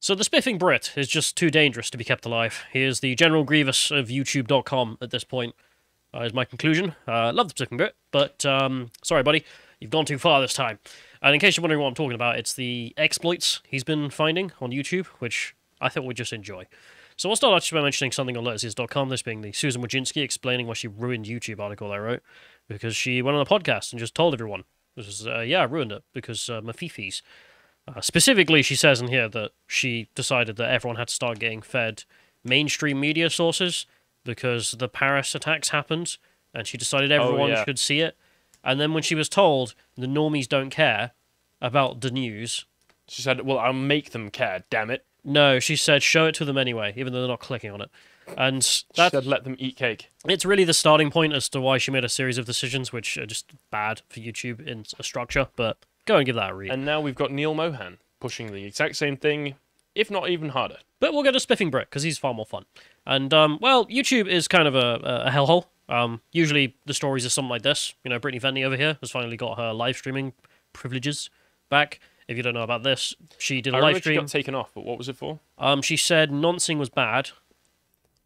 So the Spiffing Brit is just too dangerous to be kept alive. He is the General Grievous of YouTube.com at this point, is my conclusion. Love the Spiffing Brit, but sorry, buddy, you've gone too far this time. And in case you're wondering what I'm talking about, it's the exploits he's been finding on YouTube, which I thought we'd just enjoy. So I'll start off by mentioning something on Lotus.com, this being the Susan Wojcinski explaining why she ruined YouTube article I wrote, because she went on a podcast and just told everyone. This is, yeah, I ruined it, because Mafifis. Specifically, she says in here that she decided that everyone had to start getting fed mainstream media sources because the Paris attacks happened, and she decided everyone should see it. And then when she was told the normies don't care about the news... She said, well, I'll make them care, damn it. No, she said show it to them anyway, even though they're not clicking on it. And she said let them eat cake. It's really the starting point as to why she made a series of decisions which are just bad for YouTube in a structure, but go and give that a read. And now we've got Neil Mohan pushing the exact same thing, if not even harder. But we'll go to Spiffing Brit, because he's far more fun. And, well, YouTube is kind of a hellhole. Usually the stories are something like this. You know, Brittany Ventney over here has finally got her live streaming privileges back. If you don't know about this, she did a live stream. She got taken off, but what was it for? She said noncing was bad,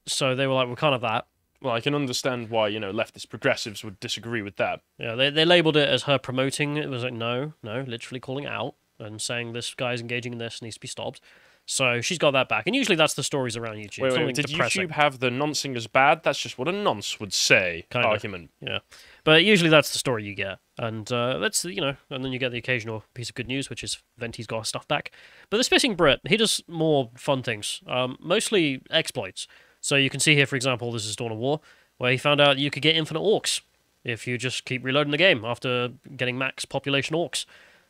so they were like, we can't have that. Well, I can understand why, you know, leftist progressives would disagree with that. Yeah, they labelled it as her promoting. It was like, no, literally calling out and saying this guy's engaging in this, needs to be stopped. So she's got that back. And usually that's the stories around YouTube. Wait, did depressing. YouTube have the noncing as bad? That's just what a nonce would say kind of argument. Yeah. But usually that's the story you get. And that's, you know, and then you get the occasional piece of good news, which is Venti's got his stuff back. But the Spiffing Brit, he does more fun things, mostly exploits. So you can see here, for example, this is Dawn of War, where he found out you could get infinite orcs if you just keep reloading the game after getting max population orcs.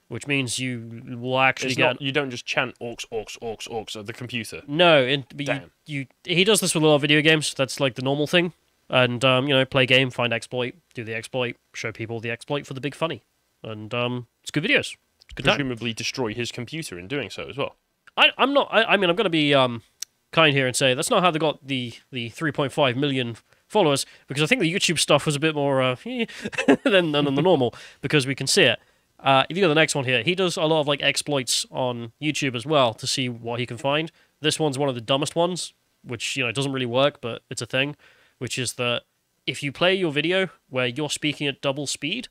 Which means you will actually you don't just chant orcs, orcs, orcs, orcs at the computer. No, he does this with a lot of video games. That's like the normal thing. And, you know, play game, find exploit, do the exploit, show people the exploit for the big funny. And it's good videos. It's good Presumably destroy his computer in doing so as well. I'm not... I mean, I'm going to be kind here and say that's not how they got the 3.5 million followers, because I think the YouTube stuff was a bit more than the normal, because we can see it. If you go to the next one here, he does a lot of like exploits on YouTube as well to see what he can find. This one's one of the dumbest ones, which, you know, doesn't really work, but it's a thing, which is that if you play your video where you're speaking at double speed,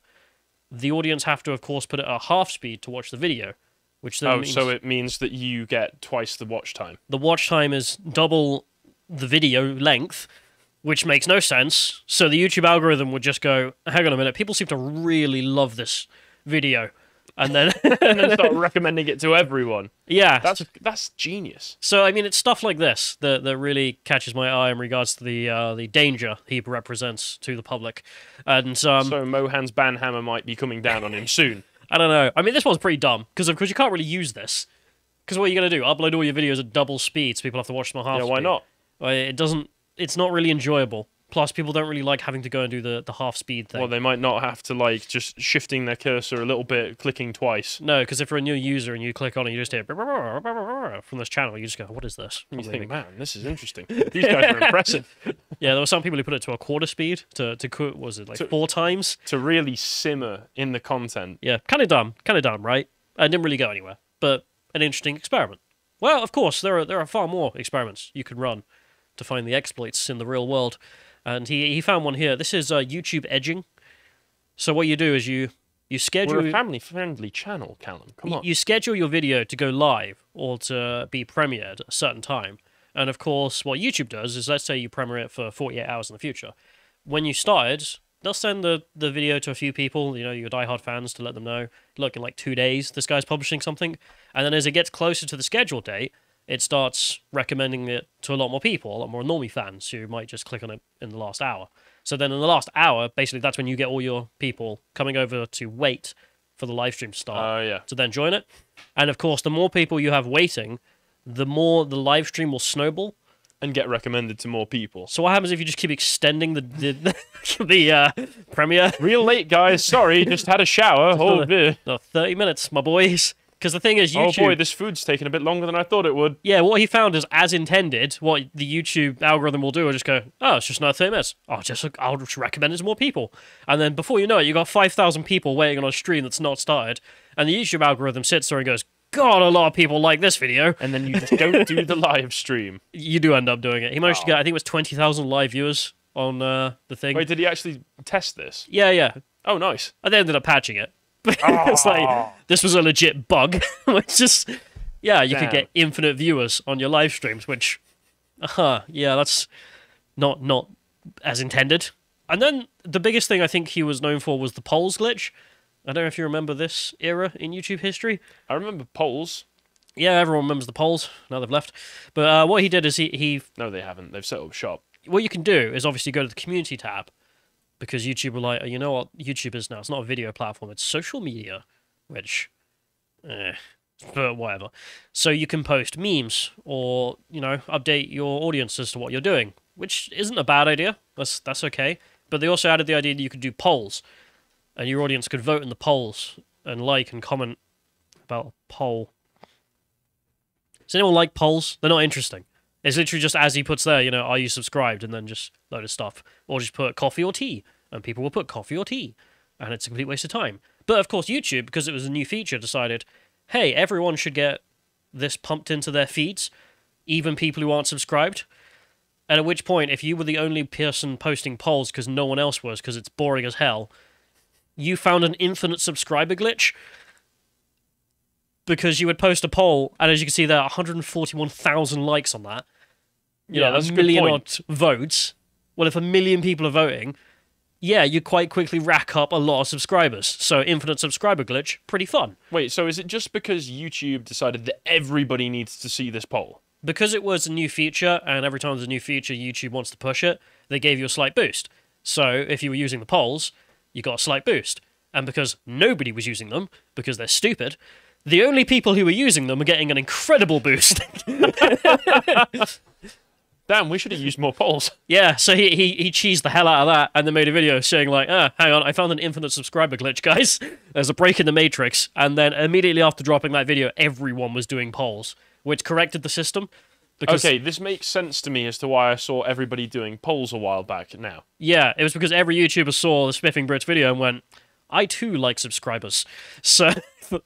the audience have to, of course, put it at half speed to watch the video, which then means... so it means that you get twice the watch time. The watch time is double the video length, which makes no sense. So the YouTube algorithm would just go, hang on a minute, people seem to really love this video, and then and then start recommending it to everyone. Yeah, that's genius. So I mean, it's stuff like this that really catches my eye in regards to the danger he represents to the public. And so Mohan's banhammer might be coming down on him soon. I don't know. I mean, this one's pretty dumb because of course you can't really use this. Because what are you gonna do? Upload all your videos at double speed so people have to watch them at half speed? Yeah, why not? It doesn't. It's not really enjoyable. Plus, people don't really like having to go and do the half-speed thing. Well, they might not have to, like, just shifting their cursor a little bit, clicking twice. No, because if you're a new user and you click on it, you just hear from this channel, you just go, what is this? You think, man, this is interesting. These guys are impressive. Yeah, there were some people who put it to a quarter speed to what was it, like 4 times? To really simmer in the content. Yeah, kind of dumb, right? And didn't really go anywhere, but an interesting experiment. Well, of course, there are far more experiments you can run to find the exploits in the real world. And he found one here. This is YouTube edging. So what you do is you schedule... We're a family-friendly channel, Callum. Come on. You schedule your video to go live or to be premiered at a certain time. And of course, what YouTube does is, let's say you premiere it for 48 hours in the future. When you started, they'll send the video to a few people, you know, your diehard fans, to let them know, look, in like 2 days, this guy's publishing something. And then as it gets closer to the scheduled date, it starts recommending it to a lot more people, a lot more normie fans who might just click on it in the last hour. So then in the last hour, basically that's when you get all your people coming over to wait for the live stream to start to then join it. And of course, the more people you have waiting, the more the live stream will snowball. And get recommended to more people. So what happens if you just keep extending the premiere? Real late, guys. Sorry, just had a shower. Oh, 30 minutes, my boys. Because the thing is, YouTube... Oh boy, this food's taking a bit longer than I thought it would. Yeah, what he found is, as intended, what the YouTube algorithm will do is just go, oh, it's just another 30 minutes. I'll just recommend it to more people. And then before you know it, you've got 5,000 people waiting on a stream that's not started. And the YouTube algorithm sits there and goes, God, a lot of people like this video. And then you just don't do the live stream. You do end up doing it. He managed to get, I think it was 20,000 live viewers on the thing. Wait, did he actually test this? Yeah. Oh, nice. And they ended up patching it. It's like, this was a legit bug. It's just, yeah, you could get infinite viewers on your live streams, which, yeah, that's not as intended. And then the biggest thing I think he was known for was the polls glitch. I don't know if you remember this era in YouTube history. I remember polls. Yeah, everyone remembers the polls. Now they've left. But what he did is he... No, they haven't. They've set up shop. What you can do is obviously go to the community tab, because YouTube were like, you know what YouTube is now? It's not a video platform. It's social media, which... but whatever. So you can post memes or, you know, update your audience as to what you're doing, which isn't a bad idea. That's okay. But they also added the idea that you could do polls, and your audience could vote in the polls and like and comment about a poll. Does anyone like polls? They're not interesting. It's literally just as he puts there, you know, are you subscribed? And then just load of stuff. Or just put coffee or tea. And people will put coffee or tea. And it's a complete waste of time. But of course, YouTube, because it was a new feature, decided, hey, everyone should get this pumped into their feeds, even people who aren't subscribed. And at which point, if you were the only person posting polls because no one else was, because it's boring as hell, you found an infinite subscriber glitch. Because you would post a poll, and as you can see there, 141,000 likes on that. Yeah, that's a a good million point. odd votes. Well, if a million people are voting, yeah, you quite quickly rack up a lot of subscribers. So infinite subscriber glitch, pretty fun. Wait, so is it just because YouTube decided that everybody needs to see this poll? Because it was a new feature, and every time there's a new feature, YouTube wants to push it, they gave you a slight boost. So if you were using the polls, you got a slight boost. And because nobody was using them, because they're stupid, the only people who were using them are getting an incredible boost. Damn, we should have used more polls. Yeah, so he cheesed the hell out of that and then made a video saying like, hang on, I found an infinite subscriber glitch, guys. There's a break in the matrix. And then immediately after dropping that video, everyone was doing polls, which corrected the system. Because, okay, this makes sense to me as to why I saw everybody doing polls a while back now. Yeah, it was because every YouTuber saw the Spiffing Brit video and went, I too like subscribers. So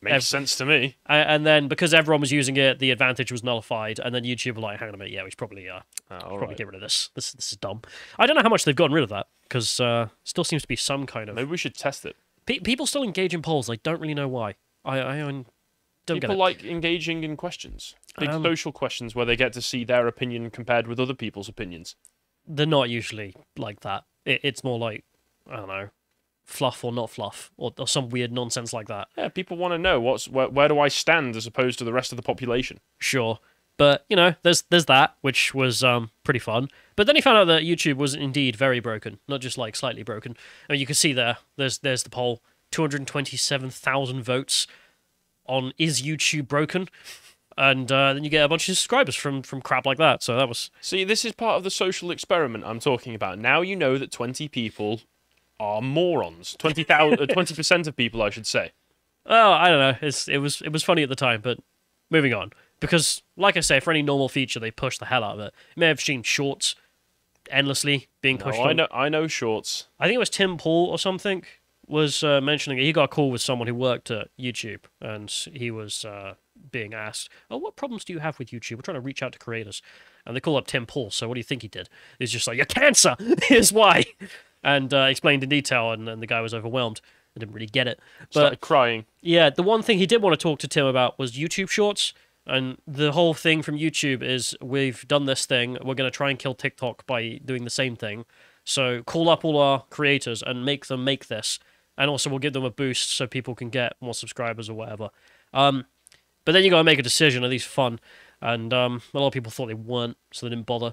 Makes sense to me. And then because everyone was using it, the advantage was nullified. And then YouTube were like, hang on a minute, yeah, we should probably get rid of this. This is dumb. I don't know how much they've gotten rid of that, because still seems to be some kind of... Maybe we should test it. People still engage in polls. I don't really know why. I don't get it. People like engaging in questions. Big social questions where they get to see their opinion compared with other people's opinions. They're not usually like that. It's more like, I don't know, fluff or not fluff, or some weird nonsense like that. Yeah, people want to know where do I stand as opposed to the rest of the population. Sure. But, you know, there's that, which was pretty fun. But then he found out that YouTube was indeed very broken, not just, like, slightly broken. I mean, you can see there's the poll, 227,000 votes on is YouTube broken? And then you get a bunch of subscribers from crap like that. So that was... See, this is part of the social experiment I'm talking about. Now you know that 20 people are morons. 20% of people, I should say. Oh, I don't know. It was funny at the time, but moving on. Because, like I say, for any normal feature, they push the hell out of it. You may have seen shorts endlessly being pushed on. I know shorts. I think it was Tim Paul or something was mentioning it. He got a call with someone who worked at YouTube, and he was being asked, oh, what problems do you have with YouTube? We're trying to reach out to creators. And they call up Tim Paul, so what do you think he did? He's just like, you're cancer! Here's why! And explained in detail, and the guy was overwhelmed. I didn't really get it. But started crying. Yeah, the one thing he did want to talk to Tim about was YouTube Shorts. And the whole thing from YouTube is, we've done this thing, we're going to try and kill TikTok by doing the same thing. So call up all our creators and make them make this. And also we'll give them a boost so people can get more subscribers or whatever. But then you got to make a decision, are these fun? And a lot of people thought they weren't, so they didn't bother.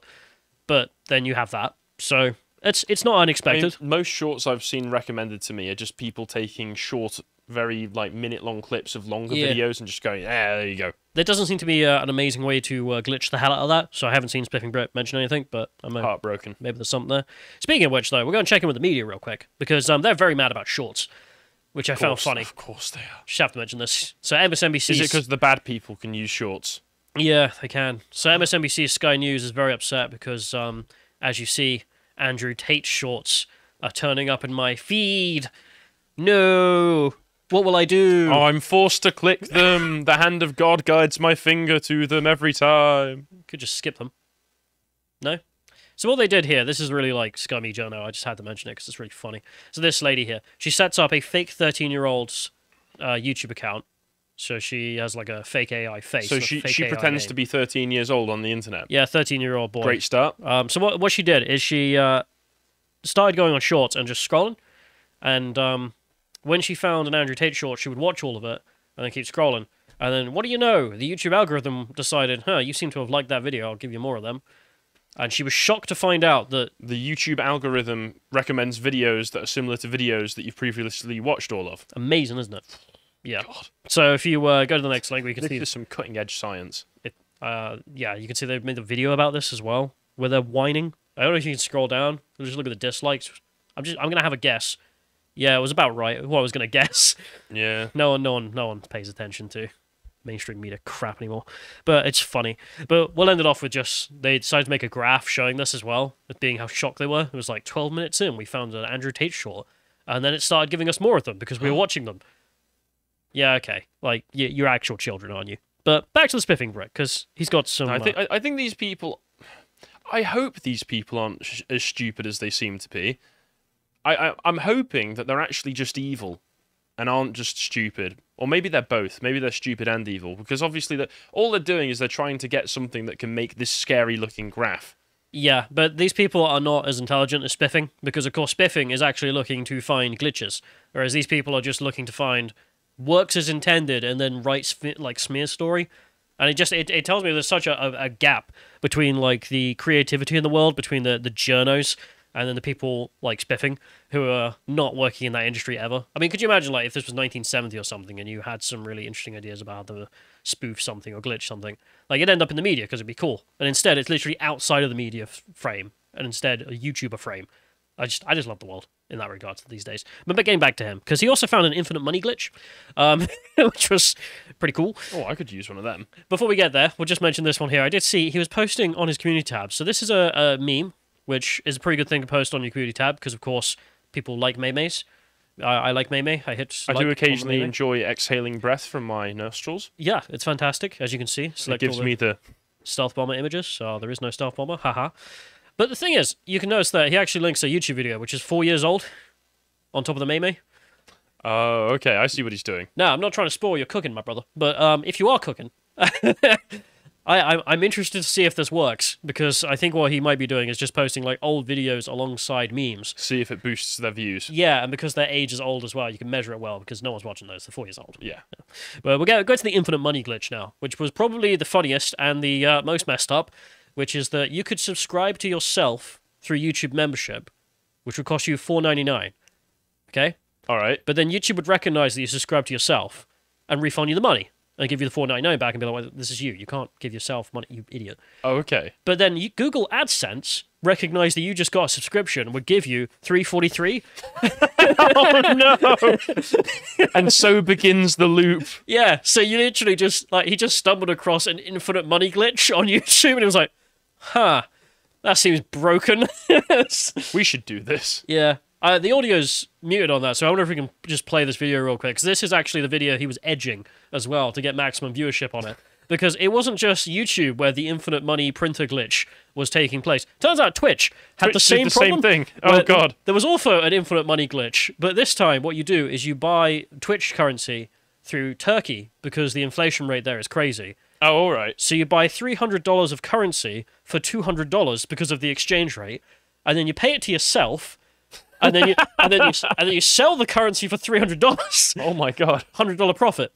But then you have that. So it's not unexpected. I mean, most shorts I've seen recommended to me are just people taking short, very like minute-long clips of longer videos and just going, there you go. There doesn't seem to be an amazing way to glitch the hell out of that, so I haven't seen Spiffing Brit mention anything, but I'm heartbroken. Maybe there's something there. Speaking of which, though, we're going to check in with the media real quick, because they're very mad about shorts, which I found funny. Of course they are. Just have to mention this. So MSNBC... Is it because the bad people can use shorts? Yeah, they can. So MSNBC's Sky News is very upset because, as you see, Andrew Tate's shorts are turning up in my feed. No! What will I do? Oh, I'm forced to click them. The hand of God guides my finger to them every time. Could just skip them. No? So what they did here, this is really like scummy jono. I just had to mention it because it's really funny. So this lady here, she sets up a fake 13-year-old's YouTube account. So she has like a fake AI face. So she pretends to be 13 years old on the internet. Yeah, 13-year-old boy. Great start. So what she did is she started going on shorts and just scrolling. And when she found an Andrew Tate short, she would watch all of it and then keep scrolling. And then, what do you know? The YouTube algorithm decided, you seem to have liked that video. I'll give you more of them. And she was shocked to find out that the YouTube algorithm recommends videos that are similar to videos that you've previously watched all of. Amazing, isn't it? Yeah. God. So if you go to the next link, we can see... This is some cutting-edge science. Yeah, you can see they've made a video about this as well, where they're whining. I don't know if you can scroll down. Just look at the dislikes. I'm going to have a guess. Yeah, it was about right. What I was going to guess. Yeah. No one pays attention to mainstream media crap anymore. But it's funny. But we'll end it off with they decided to make a graph showing this as well, as being how shocked they were. It was like 12 minutes in, we found an Andrew Tate short, and then it started giving us more of them because we were watching them. Yeah, okay. Like, you're actual children, aren't you? But back to the Spiffing Brit, because he's got some... I think these people... I hope these people aren't as stupid as they seem to be. I'm hoping that they're actually just evil and aren't just stupid. Or maybe they're both. Maybe they're stupid and evil. Because obviously, all they're doing is they're trying to get something that can make this scary-looking graph. Yeah, but these people are not as intelligent as Spiffing, because, of course, Spiffing is actually looking to find glitches, whereas these people are just looking to find works as intended and then writes, like, smear story. And it tells me there's such a gap between, like, the creativity in the world, between the journos and then the people like Spiffing who are not working in that industry ever. I mean, could you imagine, like, if this was 1970 or something and you had some really interesting ideas about how to spoof something or glitch something? Like, it'd end up in the media because it'd be cool. And instead, it's literally outside of the media frame, and instead, a YouTuber frame. I just love the world in that regard these days. But getting back to him, because he also found an infinite money glitch, which was pretty cool. Oh, I could use one of them. Before we get there, we'll just mention this one here. I did see he was posting on his community tab. So this is a meme, which is a pretty good thing to post on your community tab, because, of course, people like memes. I like meme. I do occasionally enjoy exhaling breath from my nostrils. Yeah, it's fantastic, as you can see. It gives me the stealth bomber images. So there is no stealth bomber. Haha. But the thing is, you can notice that he actually links a YouTube video, which is 4 years old, on top of the meme. Oh, okay. I see what he's doing. Now, I'm not trying to spoil your cooking, my brother, but if you are cooking, I'm interested to see if this works, because I think what he might be doing is just posting, like, old videos alongside memes. See if it boosts their views. Yeah, and because their age is old as well, you can measure it well, because no one's watching those. They're 4 years old. Yeah. But we'll go to the infinite money glitch now, which was probably the funniest and the most messed up, which is that you could subscribe to yourself through YouTube membership, which would cost you $4.99. Okay? All right. But then YouTube would recognize that you subscribe to yourself and refund you the money and give you the $4.99 back and be like, well, this is you. You can't give yourself money, you idiot. Oh, okay. But then Google AdSense recognized that you just got a subscription and would give you $3.43. Oh, no! And so begins the loop. Yeah, so you literally he just stumbled across an infinite money glitch on YouTube and he was like, that seems broken. We should do this. Yeah. The audio's muted on that, so I wonder if we can just play this video real quick, because this is actually the video he was edging as well to get maximum viewership on it. Because it wasn't just YouTube where the infinite money printer glitch was taking place. Turns out Twitch had the same problem. Same thing. Oh, God. There was also an infinite money glitch, but this time what you do is you buy Twitch currency through Turkey, because the inflation rate there is crazy. Oh, all right. So you buy $300 of currency for $200 because of the exchange rate, and then you pay it to yourself, and then you sell the currency for $300. Oh my God. $100 profit.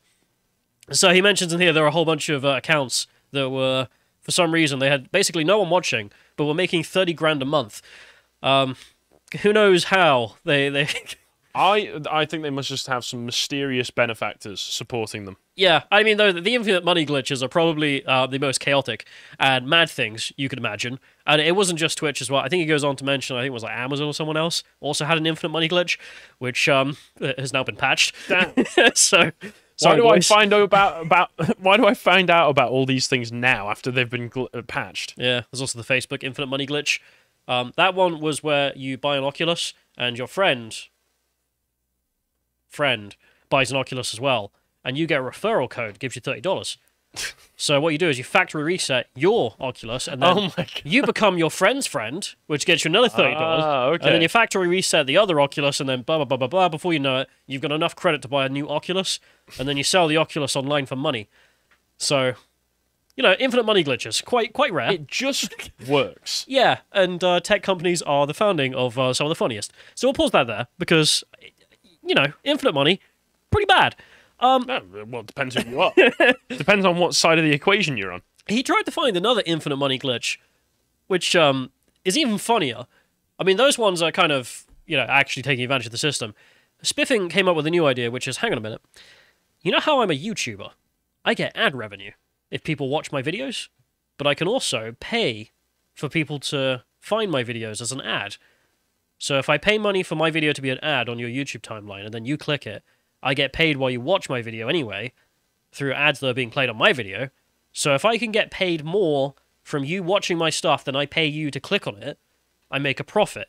So he mentions in here there are a whole bunch of accounts that were, for some reason, they had basically no one watching, but were making 30 grand a month. Who knows how they I think they must just have some mysterious benefactors supporting them. Yeah, I mean, though, the infinite money glitches are probably the most chaotic and mad things you could imagine. And it wasn't just Twitch as well. I think he goes on to mention, I think it was like Amazon or someone else, also had an infinite money glitch, which has now been patched. Damn. So, why do I find out about all these things now after they've been patched? Yeah, there's also the Facebook infinite money glitch. That one was where you buy an Oculus and your friend buys an Oculus as well, and you get a referral code, gives you $30. So what you do is you factory reset your Oculus, and then you become your friend's friend, which gets you another $30. Okay. And then you factory reset the other Oculus, and then blah, blah, blah, blah, blah. Before you know it, you've got enough credit to buy a new Oculus, and then you sell the Oculus online for money. So, you know, infinite money glitches. Quite rare. It just works. Yeah, and tech companies are the founding of some of the funniest. So we'll pause that there, because, you know, infinite money, pretty bad. Well, it depends who you are. Depends on what side of the equation you're on. He tried to find another infinite money glitch, which is even funnier. I mean, those ones are kind of, you know, actually taking advantage of the system. Spiffing came up with a new idea, which is, hang on a minute. You know how I'm a YouTuber? I get ad revenue if people watch my videos, but I can also pay for people to find my videos as an ad. So if I pay money for my video to be an ad on your YouTube timeline, and then you click it, I get paid while you watch my video anyway, through ads that are being played on my video. So if I can get paid more from you watching my stuff than I pay you to click on it, I make a profit.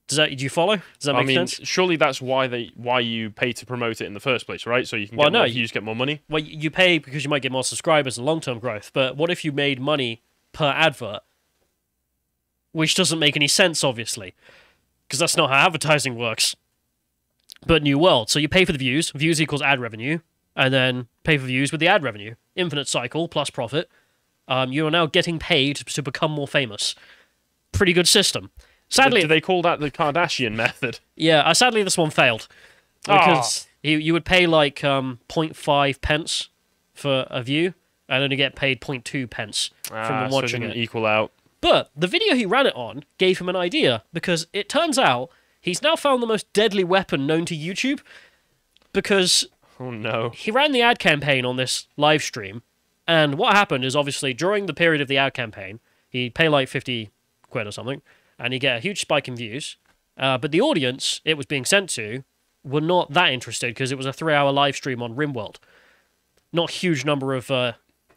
Do you follow? Does that make sense? Surely that's why you pay to promote it in the first place, right? So you can get more views, get more money? Well, you pay because you might get more subscribers and long-term growth, but what if you made money per advert? Which doesn't make any sense, obviously, because that's not how advertising works. But new world. So you pay for the views. Views equals ad revenue. And then pay for views with the ad revenue. Infinite cycle plus profit. You are now getting paid to become more famous. Pretty good system. Sadly, do they call that the Kardashian method? Yeah, sadly this one failed. Because you would pay like 0.5 pence for a view and only get paid 0.2 pence from watching so it. it. Equal out. But the video he ran it on gave him an idea, because it turns out he's now found the most deadly weapon known to YouTube, because oh no, he ran the ad campaign on this live stream, and what happened is, obviously, during the period of the ad campaign, he'd pay like 50 quid or something, and he'd get a huge spike in views, but the audience it was being sent to were not that interested, because it was a 3-hour live stream on RimWorld. Not a huge number of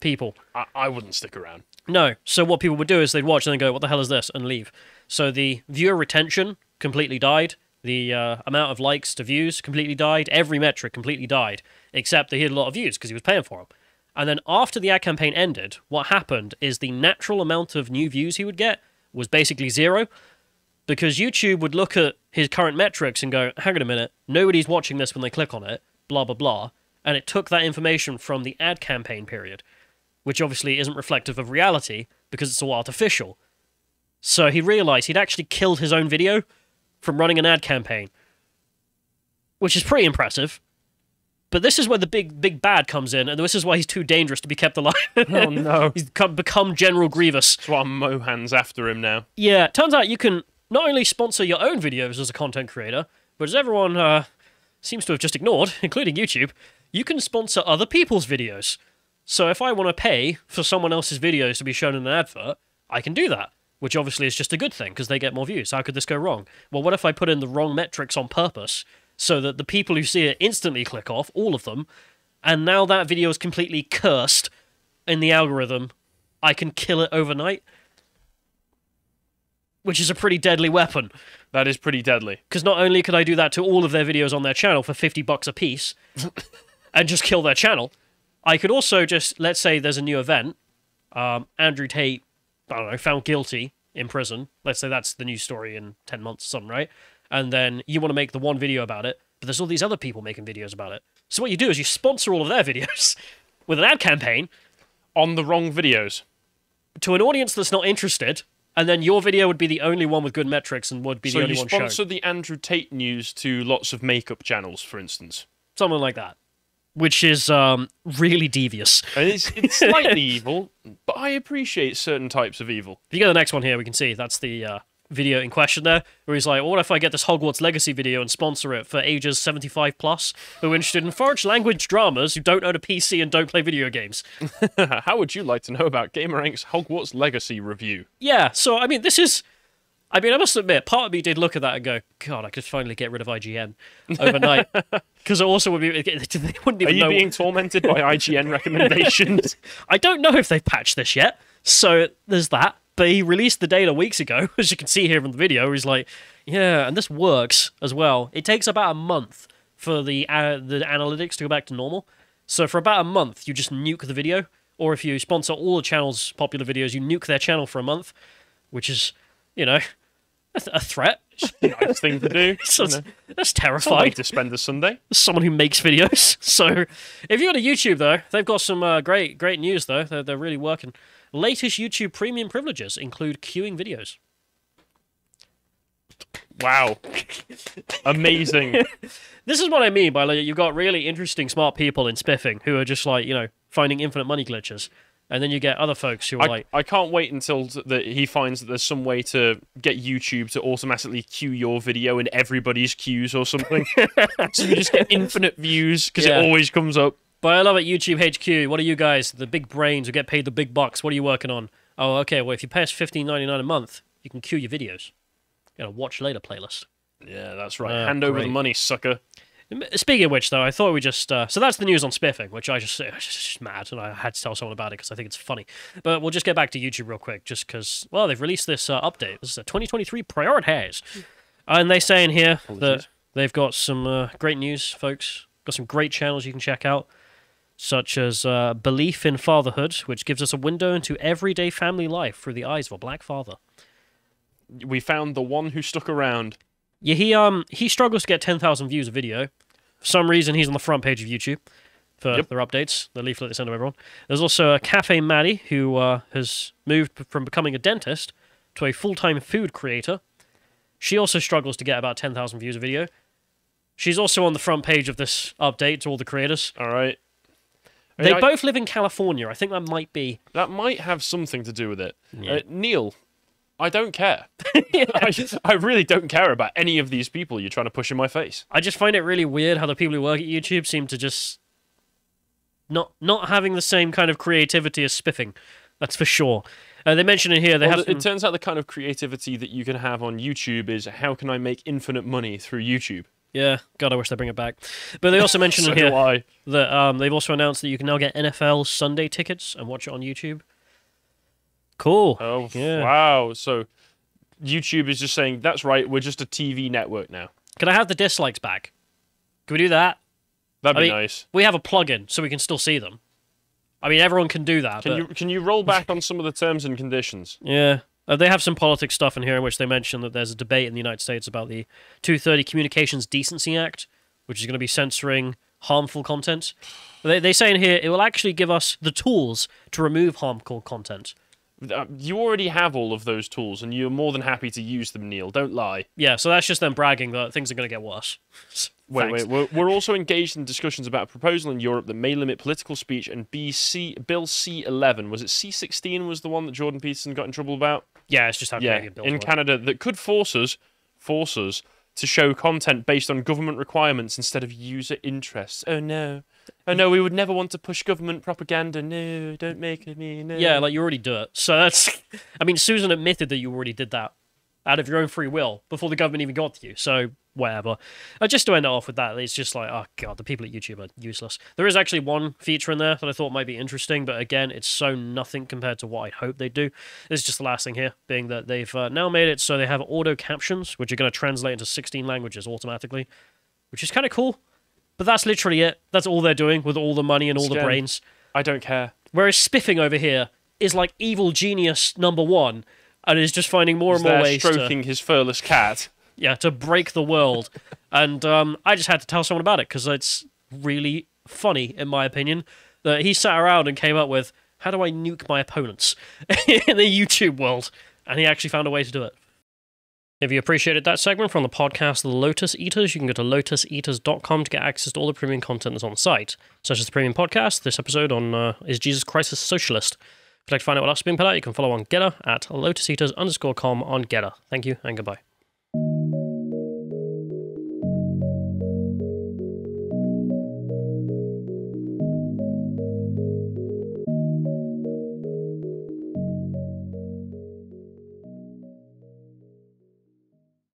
people. I wouldn't stick around. No, so what people would do is they'd watch and then go, what the hell is this, and leave. So the viewer retention completely died. The amount of likes to views completely died. Every metric completely died, except that he had a lot of views because he was paying for them. And then after the ad campaign ended, what happened is the natural amount of new views he would get was basically zero, because YouTube would look at his current metrics and go, hang on a minute, nobody's watching this when they click on it, blah, blah, blah. And it took that information from the ad campaign period, which obviously isn't reflective of reality because it's all artificial. So he realized he'd actually killed his own video from running an ad campaign, which is pretty impressive. But this is where the big bad comes in, and this is why he's too dangerous to be kept alive. Oh no. He's become General Grievous. That's why Mohan's after him now. Yeah, it turns out you can not only sponsor your own videos as a content creator, but as everyone seems to have just ignored, including YouTube, you can sponsor other people's videos. So if I want to pay for someone else's videos to be shown in an advert, I can do that, which obviously is just a good thing because they get more views. How could this go wrong? Well, what if I put in the wrong metrics on purpose so that the people who see it instantly click off, all of them, and now that video is completely cursed in the algorithm, I can kill it overnight? Which is a pretty deadly weapon. That is pretty deadly. Because not only could I do that to all of their videos on their channel for $50 a piece and just kill their channel, I could also just, let's say there's a new event, Andrew Tate, I don't know, found guilty in prison. Let's say that's the news story in 10 months or something, right? And then you want to make the one video about it, but there's all these other people making videos about it. So what you do is you sponsor all of their videos with an ad campaign. On the wrong videos. To an audience that's not interested, and then your video would be the only one with good metrics and would be the only one shown. So you sponsor the Andrew Tate news to lots of makeup channels, for instance. Something like that. Which is really devious. It's slightly evil, but I appreciate certain types of evil. If you go to the next one here, we can see that's the video in question there, where he's like, what if I get this Hogwarts Legacy video and sponsor it for ages 75 plus who are interested in foreign language dramas who don't own a PC and don't play video games? How would you like to know about GamerInc's Hogwarts Legacy review? Yeah, so, I mean, this is... I mean, I must admit, part of me did look at that and go, God, I could finally get rid of IGN overnight. Because it also would be... They wouldn't even know... Are you being tormented by IGN recommendations? I don't know if they've patched this yet, so there's that. But he released the data weeks ago, as you can see here from the video, where he's like, yeah, and this works as well. It takes about a month for the analytics to go back to normal. So for about a month, you just nuke the video, or if you sponsor all the channel's popular videos, you nuke their channel for a month, which is, you know, a threat. Nice thing to do. So you know. that's It's a terrifying. way to spend a Sunday. Someone who makes videos. So if you go to YouTube, though, they've got some great news, though. They're really working. Latest YouTube premium privileges include queuing videos. Wow. Amazing. This is what I mean by, like, you've got really interesting, smart people in Spiffing who are just, like, you know, finding infinite money glitches. And then you get other folks who are like... I can't wait until he finds that there's some way to get YouTube to automatically queue your video in everybody's queues or something. So you just get infinite views because it always comes up. But I love it, YouTube HQ. What are you guys, the big brains who get paid the big bucks? What are you working on? Oh, okay, well, if you pay us $15.99 a month, you can queue your videos. You know, watch later playlist. Yeah, that's right. Hand over the money, sucker. Speaking of which, though, I thought we just... so that's the news on Spiffing, which I just mad, and I had to tell someone about it because I think it's funny. But we'll just get back to YouTube real quick, just because, well, they've released this update. This is a 2023 priorities. And they say in here that they've got some great news, folks. Got some great channels you can check out, such as Belief in Fatherhood, which gives us a window into everyday family life through the eyes of a black father. We found the one who stuck around. Yeah, he struggles to get 10,000 views a video. For some reason, he's on the front page of YouTube for their updates, the leaflet they send to everyone. There's also a Cafe Maddie, who has moved from becoming a dentist to a full-time food creator. She also struggles to get about 10,000 views a video. She's also on the front page of this update to all the creators. All right. They both live in California. I think that might be... That might have something to do with it. Yeah. Neil, I don't care. I really don't care about any of these people you're trying to push in my face. I just find it really weird how the people who work at YouTube seem to just not having the same kind of creativity as Spiffing. That's for sure. They mention in here It turns out the kind of creativity that you can have on YouTube is how can I make infinite money through YouTube? Yeah, God, I wish they bring it back. But they also mention So in here do I. that they've also announced that you can now get NFL Sunday tickets and watch it on YouTube. Cool. Oh, yeah. Wow. So YouTube is just saying, that's right, we're just a TV network now. Can I have the dislikes back? Can we do that? That'd be nice. We have a plugin, so we can still see them. I mean, everyone can do that. Can you roll back on some of the terms and conditions? Yeah. They have some politics stuff in here in which they mention that there's a debate in the United States about the 230 Communications Decency Act, which is going to be censoring harmful content. They say in here it will actually give us the tools to remove harmful content. You already have all of those tools, and you're more than happy to use them, Neil. Don't lie. Yeah, so that's just them bragging that things are going to get worse. Wait. We're also engaged in discussions about a proposal in Europe that may limit political speech, and Bill C11, was it C16 was the one that Jordan Peterson got in trouble about? Yeah, it's just how Canadian bills in work. Canada, that could force us to show content based on government requirements instead of user interests. Oh no, we would never want to push government propaganda. No, don't make me. No. Yeah, like you already do it. So that's... I mean, Susan admitted that you already did that out of your own free will before the government even got to you. So whatever. Just to end it off with that, it's just like, oh god, the people at YouTube are useless. There is actually one feature in there that I thought might be interesting, but again, it's so nothing compared to what I'd hope they'd do. This is just the last thing here, being that they've now made it so they have auto captions, which are going to translate into 16 languages automatically, which is kind of cool. But that's literally it. That's all they're doing with all the money and all the brains. I don't care. Whereas Spiffing over here is like evil genius #1 and is just finding more and more ways stroking his furless cat. Yeah, to break the world. And I just had to tell someone about it because it's really funny, in my opinion, that he sat around and came up with, how do I nuke my opponents in the YouTube world? And he actually found a way to do it. If you appreciated that segment from the podcast The Lotus Eaters, you can go to lotuseaters.com to get access to all the premium content that's on the site, such as the premium podcast, this episode on Is Jesus Christ a Socialist? If you'd like to find out what else is being put out, you can follow on Getter at lotuseaters_com on Getter. Thank you and goodbye.